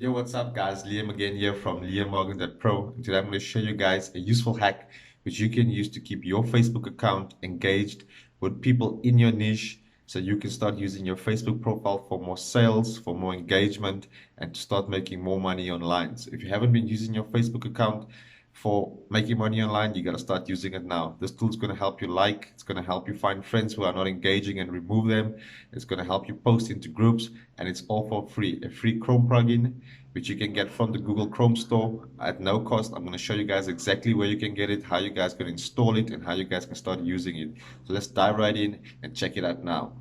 Yo, what's up, guys? Liam again here from liammorgan.pro. And today I'm going to show you guys a useful hack which you can use to keep your Facebook account engaged with people in your niche so you can start using your Facebook profile for more sales, for more engagement, and to start making more money online. So if you haven't been using your Facebook account for making money online, you got to start using it now. This tool is going to help you it's going to help you find friends who are not engaging and remove them. It's going to help you post into groups, and it's all for free. A free Chrome plugin which you can get from the Google Chrome store at no cost. I'm going to show you guys exactly where you can get it, how you guys can install it, and how you guys can start using it. So let's dive right in and check it out now.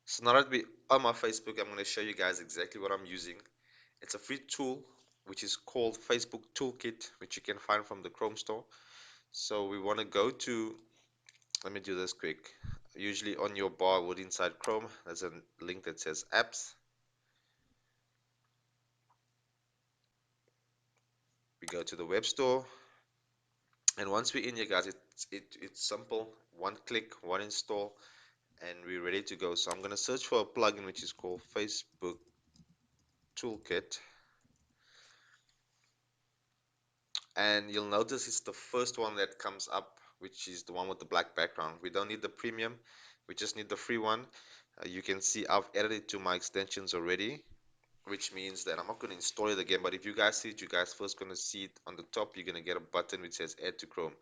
So now that we on my Facebook, I'm going to show you guys exactly what I'm using. It's a free tool which is called Facebook Toolkit, which you can find from the Chrome store. So we want to go to, let me do this quick. Usually on your bar would inside Chrome, there's a link that says apps. We go to the web store, and once we're in here, guys, it's simple. One click, one install, and we're ready to go. So I'm going to search for a plugin which is called Facebook Toolkit. And you'll notice it's the first one that comes up, which is the one with the black background. We don't need the premium, we just need the free one. You can see I've added it to my extensions already, which means that I'm not going to install it again. But if you guys see it, you guys first going to see it on the top. You're going to get a button which says add to Chrome.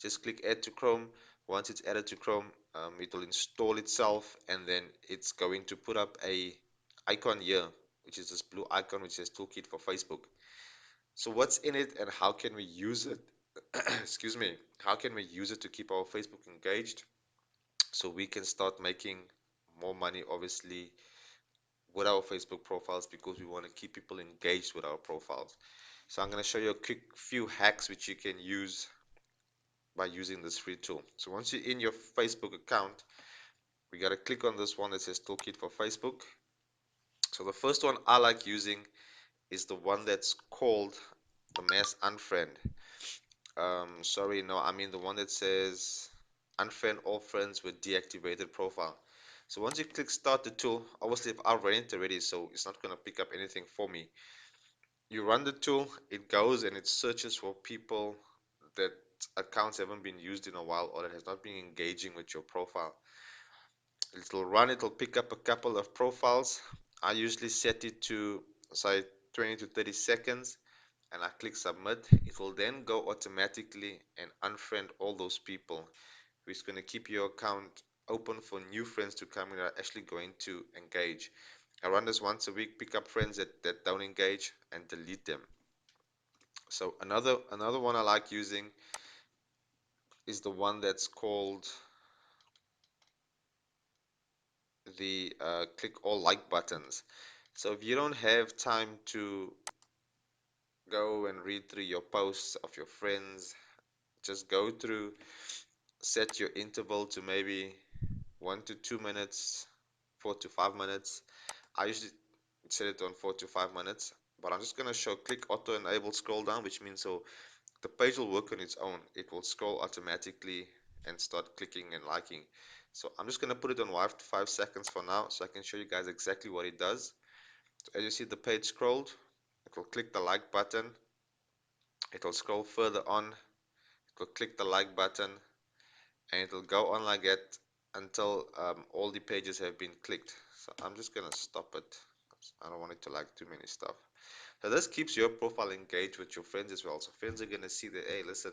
Just click add to Chrome. Once it's added to Chrome, it will install itself, and then it's going to put up a icon here, which is this blue icon which says toolkit for Facebook. So what's in it and how can we use it? Excuse me. How can we use it to keep our Facebook engaged so we can start making more money, obviously, with our Facebook profiles, because we want to keep people engaged with our profiles. So I'm going to show you a quick few hacks which you can use by using this free tool. So once you're in your Facebook account, we got to click on this one that says Toolkit for Facebook. So the first one I like using is the one that's called the Mass Unfriend. Sorry, no, I mean the one that says unfriend all friends with deactivated profile. So once you click start the tool, obviously if I've run it already, so it's not going to pick up anything for me. You run the tool, it goes and it searches for people that accounts haven't been used in a while or that has not been engaging with your profile. It'll run, it'll pick up a couple of profiles. I usually set it to say 20 to 30 seconds, and I click submit. It will then go automatically and unfriend all those people, which is going to keep your account open for new friends to come in that are actually going to engage. I run this once a week, pick up friends that don't engage and delete them. So another one I like using is the one that's called the click all like buttons. So if you don't have time to go and read through your posts of your friends, just go through, set your interval to maybe 1 to 2 minutes, 4 to 5 minutes. I usually set it on 4 to 5 minutes, but I'm just going to show click auto enable scroll down, which means so the page will work on its own. It will scroll automatically and start clicking and liking. So I'm just going to put it on 5 seconds for now so I can show you guys exactly what it does. So as you see the page scrolled, it will click the like button. It will scroll further on. It will click the like button, and it will go on like that until all the pages have been clicked. So I'm just going to stop it. I don't want it to like too many stuff. So this keeps your profile engaged with your friends as well. So friends are going to see that, hey, listen,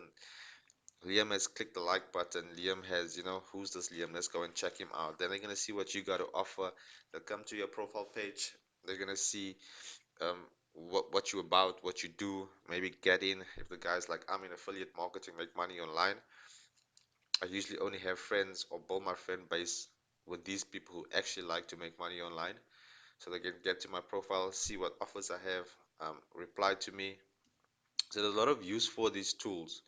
Liam has clicked the like button. Liam has, who's this Liam? Let's go and check him out. Then they're going to see what you got to offer. They'll come to your profile page. They're going to see um, what you about, what you do, maybe get in. If the guy's like, I'm in affiliate marketing, make money online. I usually only have friends or build my friend base with these people who actually like to make money online. So they can get to my profile, see what offers I have, reply to me. So there's a lot of use for these tools,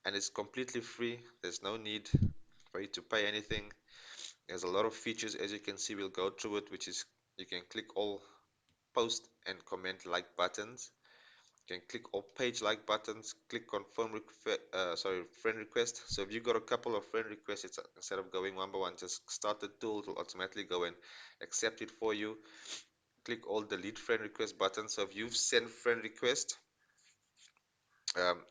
and it's completely free. There's no need for you to pay anything. There's a lot of features, as you can see. We'll go through it, which is you can click all post and comment like buttons. You can click all page like buttons, click confirm friend request. So if you got a couple of friend requests, instead of going one by one, just start the tool. It will automatically go and accept it for you. Click all delete friend request buttons. So if you've sent friend request,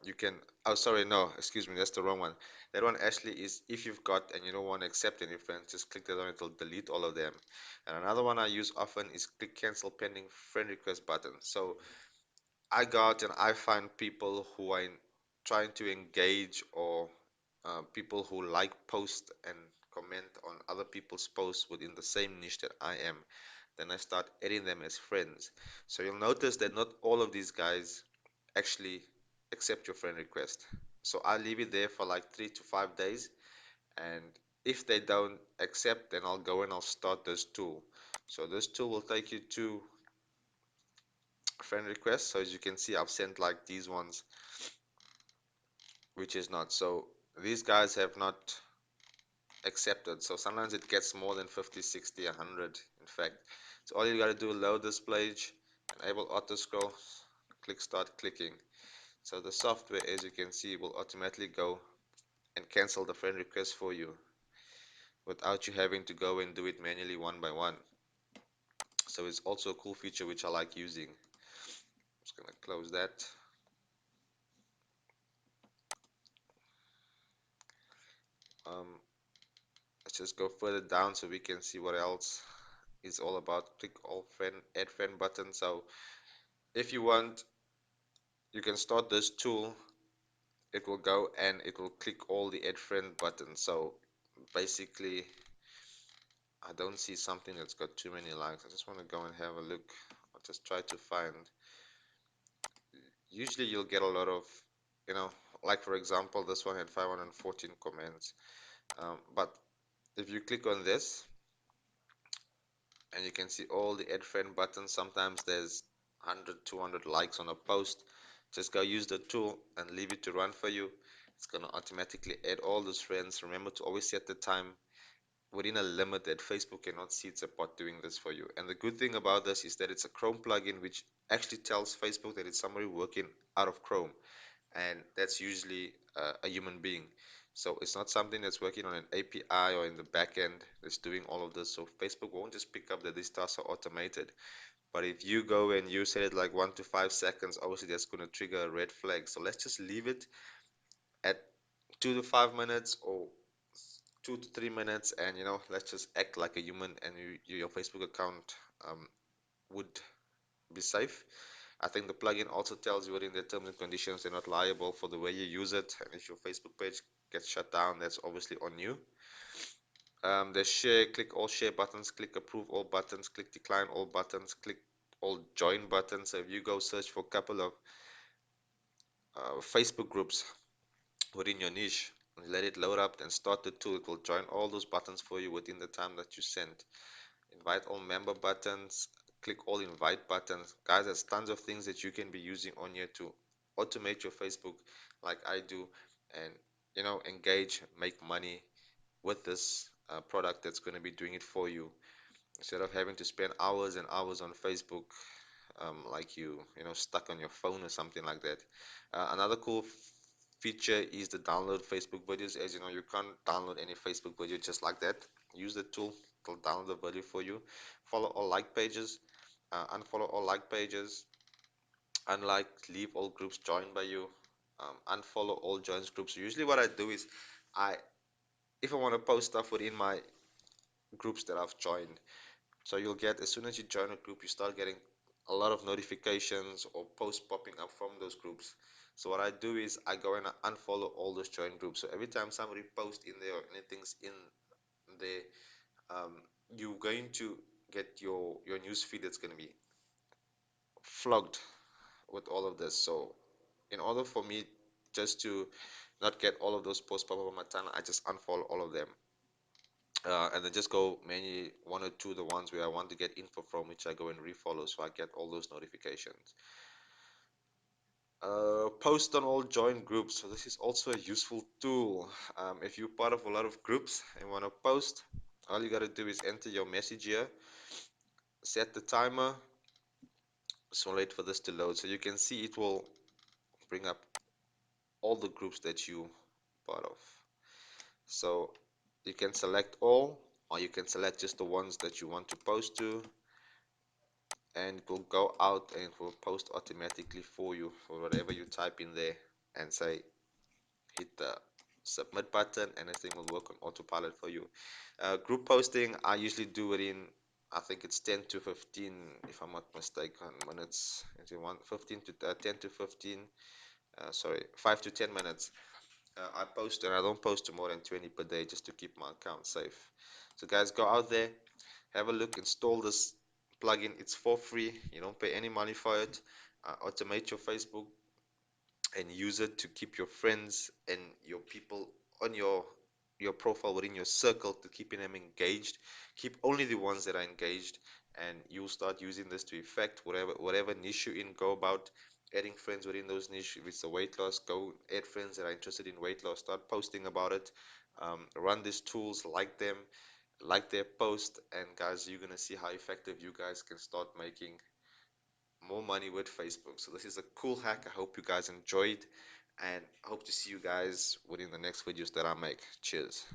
you can, oh sorry, no, excuse me, that's the wrong one. That one actually is if you've got and you don't want to accept any friends, just click that on, it will delete all of them. And another one I use often is click cancel pending friend request button. So I go out and I find people who are trying to engage, or people who like post and comment on other people's posts within the same niche that I am. Then I start adding them as friends. So you'll notice that not all of these guys actually accept your friend request. So I leave it there for like 3 to 5 days, and if they don't accept, then I'll go and I'll start this tool. So this tool will take you to friend requests. So as you can see, I've sent like these ones, which is not. So these guys have not accepted. So sometimes it gets more than 50, 60, 100, in fact. So all you got to do, load this page, enable auto scroll, click start clicking. So the software, as you can see, will automatically go and cancel the friend request for you without you having to go and do it manually one by one. So it's also a cool feature which I like using. I'm just gonna close that. Um, let's just go further down so we can see what else is all about. Click all friend, add friend button. So if you want, you can start this tool. It will go and it will click all the add friend buttons. So basically, I don't see something that's got too many likes. I just want to go and have a look. I'll just try to find. Usually you'll get a lot of, you know, like for example, this one had 514 comments. But if you click on this, and you can see all the add friend buttons, sometimes there's 100, 200 likes on a post. Just go use the tool and leave it to run for you. It's going to automatically add all those friends. Remember to always set the time within a limit that Facebook cannot see it's a bot doing this for you. And the good thing about this is that it's a Chrome plugin which actually tells Facebook that it's somebody working out of Chrome, and that's usually a human being. So it's not something that's working on an API or in the back end that's doing all of this. So Facebook won't just pick up that these tasks are automated. But if you go and you set it like 1 to 5 seconds, obviously that's going to trigger a red flag. So let's just leave it at 2 to 5 minutes, or 2 to 3 minutes, and let's just act like a human, and your Facebook account would be safe. I think the plugin also tells you within the terms and conditions they're not liable for the way you use it. And if your Facebook page gets shut down, that's obviously on you. The share, click all share buttons, click approve all buttons, click decline all buttons, click all join buttons. So if you go search for a couple of Facebook groups within your niche, let it load up and start the tool, it will join all those buttons for you within the time that you sent. Invite all member buttons, click all invite buttons. Guys, there's tons of things that you can be using on here to automate your Facebook like I do, and engage, make money with this product that's going to be doing it for you, instead of having to spend hours and hours on Facebook, like stuck on your phone or something like that. Another cool feature is the download Facebook videos. As you know, you can't download any Facebook video just like that. Use the tool to download the video for you. Follow all like pages, unfollow all like pages, unlike, leave all groups joined by you, unfollow all joins groups. So usually what I do is, I if I want to post stuff within my groups that I've joined, so you'll get, as soon as you join a group, you start getting a lot of notifications or posts popping up from those groups. So what I do is I go and I unfollow all those joined groups. So every time somebody posts in there or anything's in there, um, you're going to get your news feed that's going to be flogged with all of this. So in order for me just to not get all of those posts pop up on my timeline, I just unfollow all of them. And then just go mainly one or two, the ones where I want to get info from, which I go and refollow, so I get all those notifications. Post on all join groups. So this is also a useful tool. If you're part of a lot of groups and want to post, all you got to do is enter your message here, set the timer, So wait for this to load. So you can see it will bring up all the groups that you part of. So you can select all, or you can select just the ones that you want to post to, and it will go out and it will post automatically for you for whatever you type in there and say hit the submit button, and everything will work on autopilot for you. Group posting, I usually do it in, I think it's 10 to 15 if I'm not mistaken minutes. It's in 15 to 10 to 15, sorry, 5 to 10 minutes. I post, and I don't post to more than 20 per day just to keep my account safe. So guys, go out there, have a look, install this plugin. It's for free. You don't pay any money for it. Automate your Facebook and use it to keep your friends and your people on your profile within your circle, to keeping them engaged. Keep only the ones that are engaged, and you'll start using this to effect whatever niche you're in. Go about adding friends within those niche. If it's a weight loss, go add friends that are interested in weight loss, start posting about it. Run these tools, like them, like their post, and guys, you're gonna see how effective you guys can start making more money with Facebook. So this is a cool hack. I hope you guys enjoyed, and I hope to see you guys within the next videos that I make. Cheers.